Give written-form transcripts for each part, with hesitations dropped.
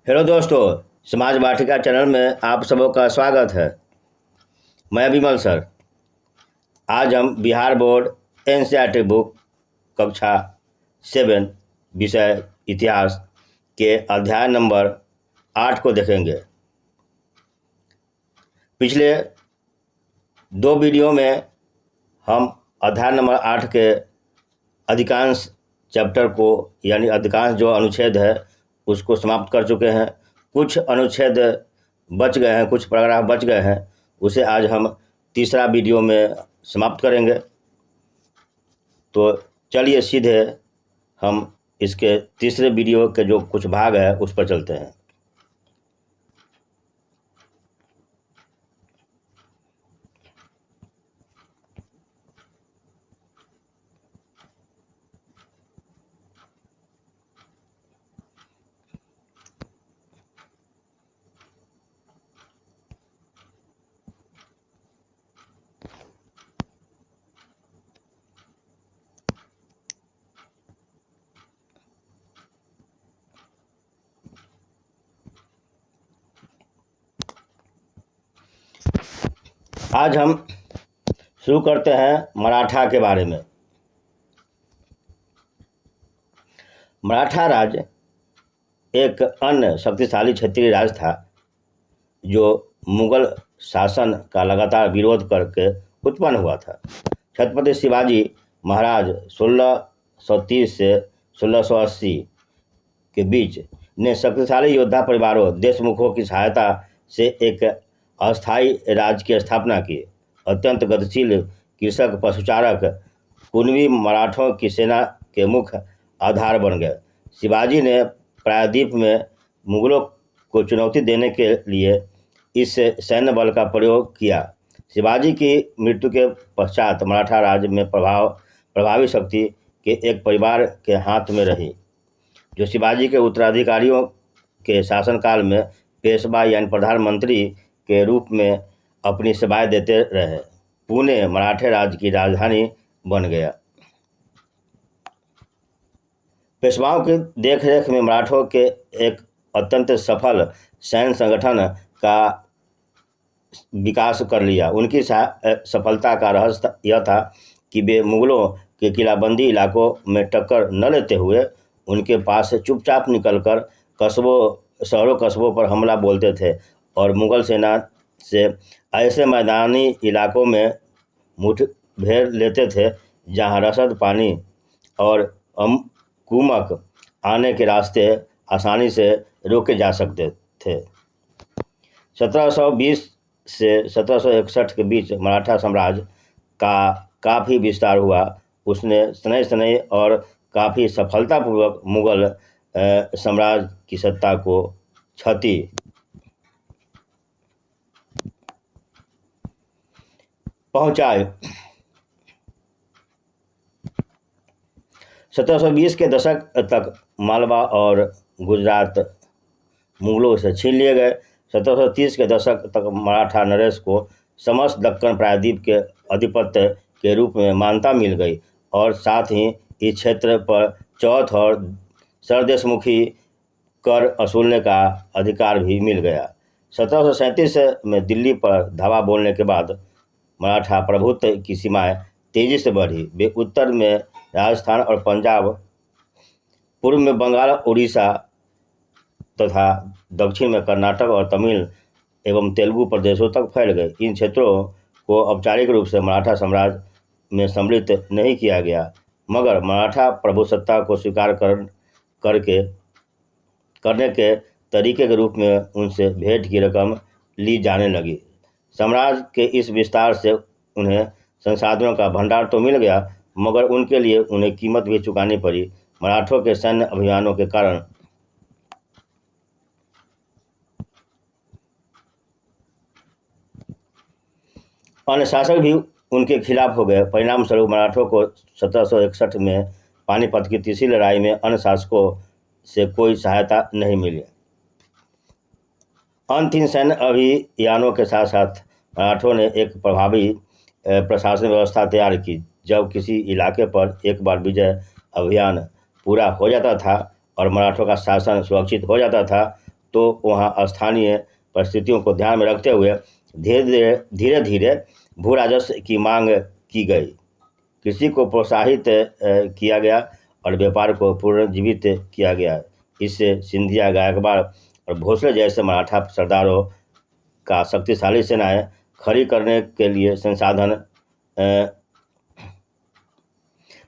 Hello दोस्तों, समाज वाटिका channel में आप सबों का स्वागत है। मैं विमल सर। आज हम बिहार बोर्ड एनसीईआरटी बुक कक्षा 7 विषय इतिहास के अध्याय नंबर 8 को देखेंगे। पिछले 2 वीडियो में हम अध्याय नंबर 8 के अधिकांश चैप्टर को यानी अधिकांश जो अनुच्छेद है उसको समाप्त कर चुके हैं। कुछ अनुच्छेद बच गए हैं, कुछ पैराग्राफ बच गए हैं, उसे आज हम तीसरा वीडियो में समाप्त करेंगे। तो चलिए सीधे हम इसके तीसरे वीडियो के जो कुछ भाग है उस पर चलते हैं। आज हम शुरू करते हैं मराठा के बारे में। मराठा राज्य एक अन्य शक्तिशाली क्षेत्रीय राज्य था जो मुगल शासन का लगातार विरोध करके उत्पन्न हुआ था। छत्रपति शिवाजी महाराज 1630 से 1680 के बीच ने शक्तिशाली योद्धा परिवारों देशमुखों की सहायता से एक अस्थायी राज्य की स्थापना की। अत्यंत गतिशील कृषक पशुचारक कुनवी मराठों की सेना के मुख्य आधार बन गए। शिवाजी ने प्रायद्वीप में मुगलों को चुनौती देने के लिए इस सैन्य बल का प्रयोग किया। शिवाजी की मृत्यु के पश्चात मराठा राज्य में प्रभावी शक्ति के एक परिवार के हाथ में रही, जो शिवाजी के उत्तराधिकारियों के शासनकाल में पेशवा यानी प्रधानमंत्री के रूप में अपनी सेवाएं देते रहे। पुणे मराठे राज्य की राजधानी बन गया। पेशवाओं की देखरेख में मराठों के एक अत्यंत सफल सैन्य संगठन का विकास कर लिया। उनकी सफलता का रहस्य यह था कि वे मुगलों के किलाबंदी इलाकों में टक्कर न लेते हुए उनके पास से चुपचाप निकलकर शहरों कस्बों पर हमला बोलते थे और मुगल सेना से ऐसे मैदानी इलाकों में मुठभेड़ लेते थे जहां रसद, पानी और कुमक आने के रास्ते आसानी से रोके जा सकते थे। 1720 से 1761 के बीच मराठा साम्राज्य का काफ़ी विस्तार हुआ। उसने शनै शनै और काफ़ी सफलतापूर्वक मुगल साम्राज्य की सत्ता को क्षति पहुंचाए। 1720 के दशक तक मालवा और गुजरात मुगलों से छीन लिए गए। 1730 के दशक तक मराठा नरेश को समस्त दक्कन प्रायद्वीप के आधिपत्य के रूप में मान्यता मिल गई और साथ ही इस क्षेत्र पर चौथ और सरदेशमुखी कर वसूलने का अधिकार भी मिल गया। 1737 में दिल्ली पर धावा बोलने के बाद मराठा प्रभुत्व की सीमाएं तेजी से बढ़ी। वे उत्तर में राजस्थान और पंजाब, पूर्व में बंगाल, उड़ीसा तथा दक्षिण में कर्नाटक और तमिल एवं तेलुगु प्रदेशों तक फैल गए। इन क्षेत्रों को औपचारिक रूप से मराठा साम्राज्य में सम्मिलित नहीं किया गया, मगर मराठा प्रभुसत्ता को स्वीकार करने के तरीके के रूप में उनसे भेंट की रकम ली जाने लगी। साम्राज्य के इस विस्तार से उन्हें संसाधनों का भंडार तो मिल गया, मगर उनके लिए उन्हें कीमत भी चुकानी पड़ी। मराठों के सैन्य अभियानों के कारण अन्य शासक भी उनके खिलाफ हो गए। परिणाम स्वरूप मराठों को 1761 में पानीपत की तीसरी लड़ाई में अन्य शासकों से कोई सहायता नहीं मिली। अंतहीन सैन्य अभियानों के साथ साथ मराठों ने एक प्रभावी प्रशासन व्यवस्था तैयार की। जब किसी इलाके पर एक बार विजय अभियान पूरा हो जाता था और मराठों का शासन सुरक्षित हो जाता था, तो वहाँ स्थानीय परिस्थितियों को ध्यान में रखते हुए धीरे धीरे भू राजस्व की मांग की गई। कृषि को प्रोत्साहित किया गया और व्यापार को पुनर्जीवित किया गया। इससे सिंधिया, गायकवाड़ और भोसले जैसे मराठा सरदारों का शक्तिशाली सेनाएं खड़ी करने के लिए संसाधन अ,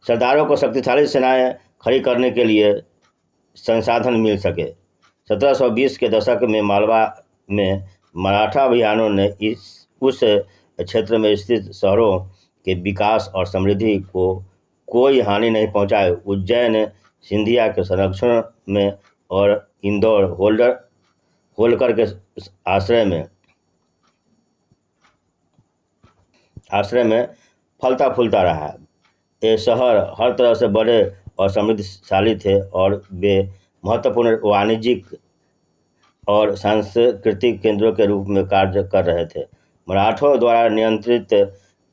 सरदारों को शक्तिशाली सेनाएं खड़ी करने के लिए संसाधन मिल सके। 1720 के दशक में मालवा में मराठा अभियानों ने उस क्षेत्र में स्थित शहरों के विकास और समृद्धि को कोई हानि नहीं पहुंचाई। उज्जैन सिंधिया के संरक्षण में और इंदौर होलकर के आश्रय में फलता फूलता रहा। ये शहर हर तरह से बड़े और समृद्धशाली थे और वे महत्वपूर्ण वाणिज्यिक और सांस्कृतिक केंद्रों के रूप में कार्य कर रहे थे। मराठों द्वारा नियंत्रित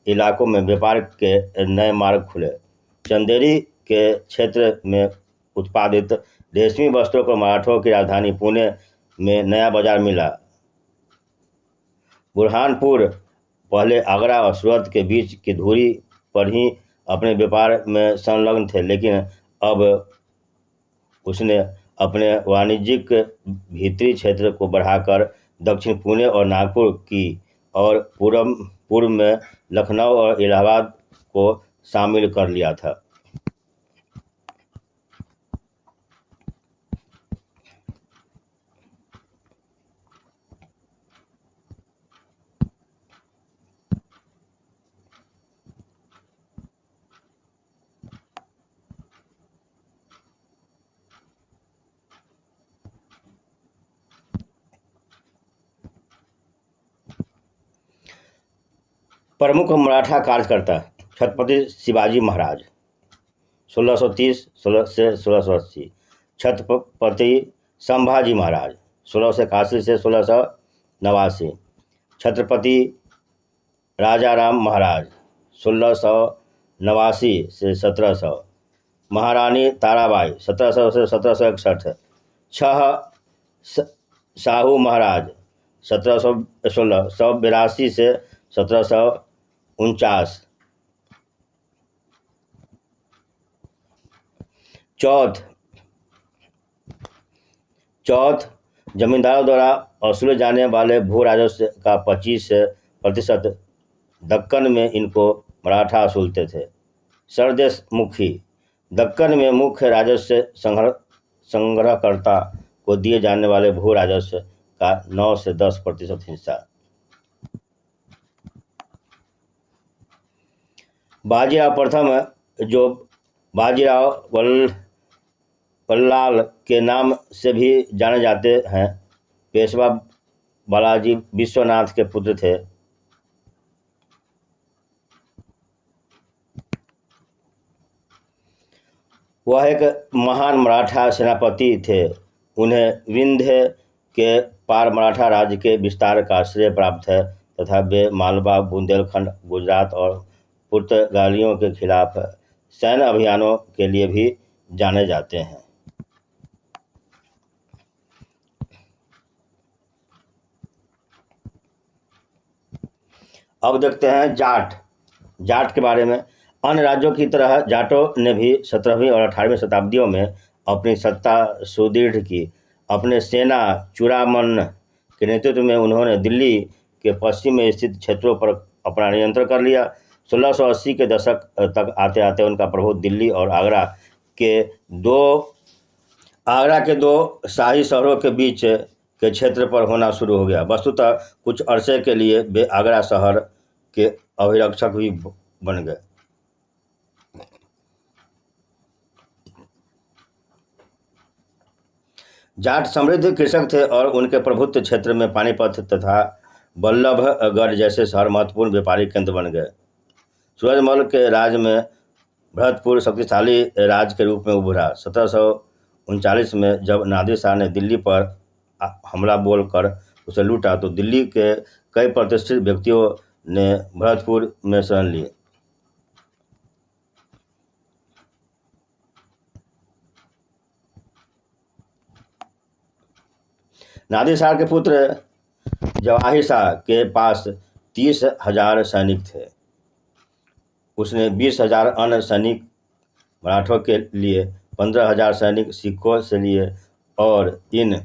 इलाकों में व्यापार के नए मार्ग खुले। चंदेरी के क्षेत्र में उत्पादित रेशमी वस्त्रों को मराठों की राजधानी पुणे में नया बाजार मिला। बुरहानपुर पहले आगरा और सूरत के बीच की धुरी पर ही अपने व्यापार में संलग्न थे, लेकिन अब उसने अपने वाणिज्यिक भीतरी क्षेत्र को बढ़ाकर दक्षिण पुणे और नागपुर की और पूर्व में लखनऊ और इलाहाबाद को शामिल कर लिया था। प्रमुख मराठा कार्यकर्ता छत्रपति शिवाजी महाराज 1630 से 1680, छत्रपति संभाजी महाराज 1681 से 1689, छत्रपति राजाराम महाराज 1689 से 1700, महारानी ताराबाई 1700 से 1761, छह शाहू महाराज 1782 से 1749, चौथ जमींदारों द्वारा वसूले जाने वाले भू राजस्व का 25% दक्कन में इनको मराठा वसूलते थे। सरदेश मुखी दक्कन में मुख्य राजस्व संग्रहकर्ता को दिए जाने वाले भू राजस्व का 9 से 10% हिस्सा। बाजीराव प्रथम, जो बाजीराव बल्लाल के नाम से भी जाने जाते हैं, पेशवा बालाजी विश्वनाथ के पुत्र थे। वह एक महान मराठा सेनापति थे। उन्हें विंध्य के पार मराठा राज्य के विस्तार का श्रेय प्राप्त है तथा वे मालवा, बुंदेलखंड, गुजरात और पुर्तगालियों के खिलाफ सैन्य अभियानों के लिए भी जाने जाते हैं। अब देखते हैं जाट के बारे में। अन्य राज्यों की तरह जाटों ने भी 17वीं और 18वीं शताब्दियों में अपनी सत्ता सुदृढ़ की। अपने सेना चूड़ामन के नेतृत्व में उन्होंने दिल्ली के पश्चिम में स्थित क्षेत्रों पर अपना नियंत्रण कर लिया। 1680 के दशक तक आते आते उनका प्रभुत्व दिल्ली और आगरा के दो शाही शहरों के बीच के क्षेत्र पर होना शुरू हो गया। वस्तुतः कुछ अरसे के लिए वे आगरा शहर के अभिरक्षक भी बन गए। जाट समृद्ध कृषक थे और उनके प्रभुत्व क्षेत्र में पानीपत तथा बल्लभगढ़ जैसे शहर महत्वपूर्ण व्यापारिक केंद्र बन गए। सूरजमल के राज में भरतपुर शक्तिशाली राज के रूप में उभरा। 1739 में जब नादिर शाह ने दिल्ली पर हमला बोलकर उसे लूटा तो दिल्ली के कई प्रतिष्ठित व्यक्तियों ने भरतपुर में शरण ली। नादिर शाह के पुत्र जवाहिर शाह के पास 30,000 सैनिक थे। उसने 20,000 अन्य सैनिक मराठों के लिए, 15,000 सैनिक सिखों से लिए और इन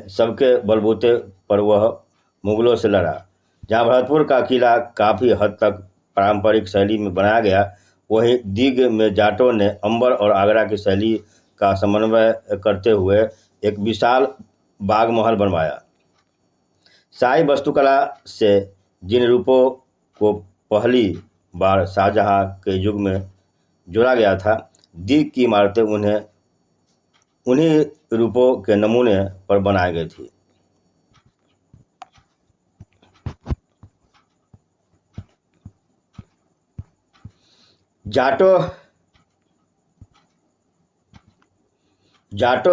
सबके बलबूते पर वह मुगलों से लड़ा। जहाँ भरतपुर का किला काफ़ी हद तक पारंपरिक शैली में बनाया गया, वहीं दीग में जाटों ने अंबर और आगरा की शैली का समन्वय करते हुए एक विशाल बाग महल बनवाया। शाही वास्तुकला से जिन रूपों को पहली बार शाहजहां के युग में जोड़ा गया था, दीग की इमारतें उन्हीं रूपों के नमूने पर बनाई गई थी। जाटों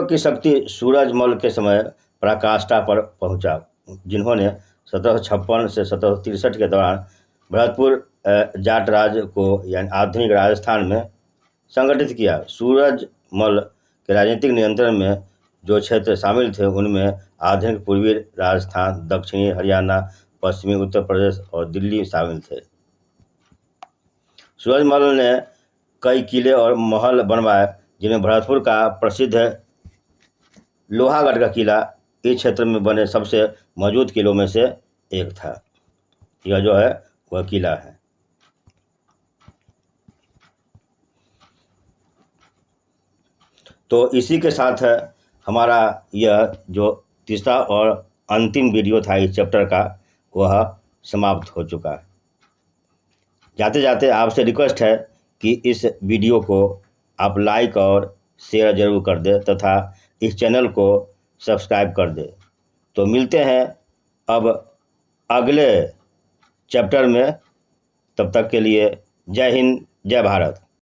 की शक्ति सूरजमल के समय पराकाष्ठा पर पहुंचा, जिन्होंने 1756 से 1763 के दौरान भरतपुर जाट राज को यानी आधुनिक राजस्थान में संगठित किया। सूरजमल के राजनीतिक नियंत्रण में जो क्षेत्र शामिल थे, उनमें आधुनिक पूर्वी राजस्थान, दक्षिणी हरियाणा, पश्चिमी उत्तर प्रदेश और दिल्ली शामिल थे। सूरजमल ने कई किले और महल बनवाए, जिनमें भरतपुर का प्रसिद्ध लोहागढ़ का किला इस क्षेत्र में बने सबसे मजबूत किलों में से एक था। यह जो है वह किला है। तो इसी के साथ हमारा यह जो तीसरा और अंतिम वीडियो था इस चैप्टर का, वह समाप्त हो चुका है। जाते जाते आपसे रिक्वेस्ट है कि इस वीडियो को आप लाइक और शेयर जरूर कर दें तथा इस चैनल को सब्सक्राइब कर दें। तो मिलते हैं अब अगले चैप्टर में। तब तक के लिए जय हिंद, जय भारत।